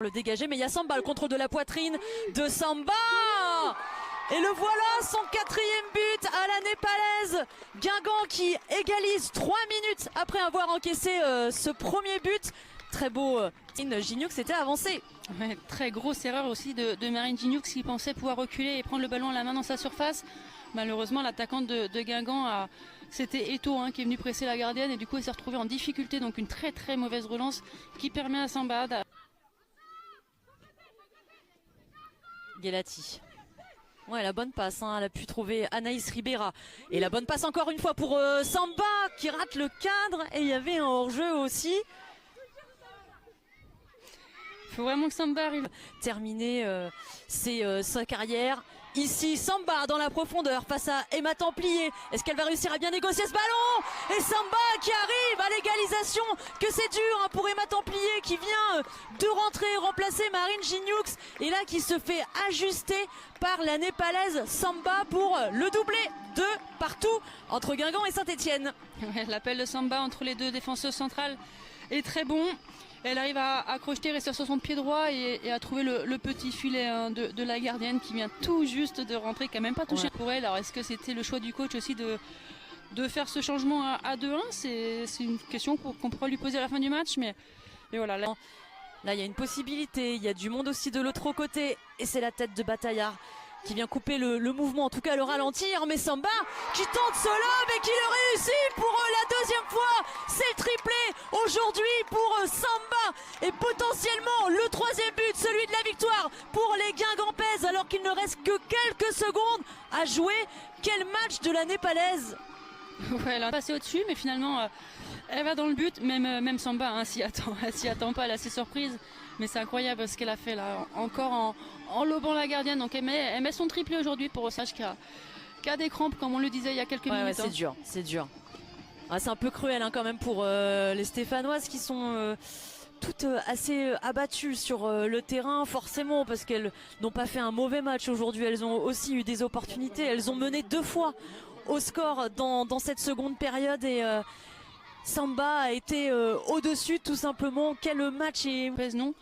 Le dégager, mais il y a Samba, le contrôle de la poitrine de Samba. Et le voilà, son 4e but à la népalaise. Guingamp qui égalise 3 minutes après avoir encaissé ce premier but. Très beau. Gignoux s'était avancé. Ouais, très grosse erreur aussi de Marine Gignoux qui pensait pouvoir reculer et prendre le ballon à la main dans sa surface. Malheureusement, l'attaquante de Guingamp, c'était Eto qui est venu presser la gardienne et du coup elle s'est retrouvée en difficulté. Donc une très très mauvaise relance qui permet à Samba Guelati. Ouais, la bonne passe, elle a pu trouver Anaïs Ribera. Et la bonne passe encore une fois pour Samba qui rate le cadre. Et il y avait un hors-jeu aussi. Il faut vraiment que Samba arrive. Terminer sa carrière. Ici, Samba dans la profondeur face à Emma Templier. Est-ce qu'elle va réussir à bien négocier ce ballon? Et Samba qui arrive à l'égalisation. Que c'est dur pour Emma Templier qui vient de rentrer, remplacer Marine Gignoux. Et là qui se fait ajuster par la népalaise Samba pour le doublé de partout entre Guingamp et Saint-Etienne. L'appel de Samba entre les deux défenseuses centrales est très bon. Elle arrive à crocheter, rester sur son pied droit et à trouver le petit filet de la gardienne qui vient tout juste de rentrer, qui n'a même pas touché pour elle. Alors est-ce que c'était le choix du coach aussi de faire ce changement à 2-1? C'est une question qu'on pourra lui poser à la fin du match. Mais voilà. Là, il y a une possibilité, il y a du monde aussi de l'autre côté. Et c'est la tête de Bataillard qui vient couper le mouvement, en tout cas le ralentir. Mais Samba qui tente ce lob et qui le réussit pour la 2e fois. C'est le triplé aujourd'hui pour Samba. Et potentiellement le 3e but, celui de la victoire pour les Guingampaises. Alors qu'il ne reste que quelques secondes à jouer. Quel match de la népalaise. Ouais, elle a passé au-dessus, mais finalement elle va dans le but. Même Samba s'y attend pas, elle est assez surprise. Mais c'est incroyable ce qu'elle a fait là, encore en lobant la gardienne. Donc elle met son triplé aujourd'hui pour Osage qui a des crampes, comme on le disait il y a quelques minutes. Ouais, c'est dur. C'est un peu cruel quand même pour les Stéphanoises qui sont toutes assez abattues sur le terrain, forcément, parce qu'elles n'ont pas fait un mauvais match aujourd'hui. Elles ont aussi eu des opportunités. Elles ont mené 2 fois au score dans cette seconde période et Samba a été au-dessus tout simplement. Quel match. Et non.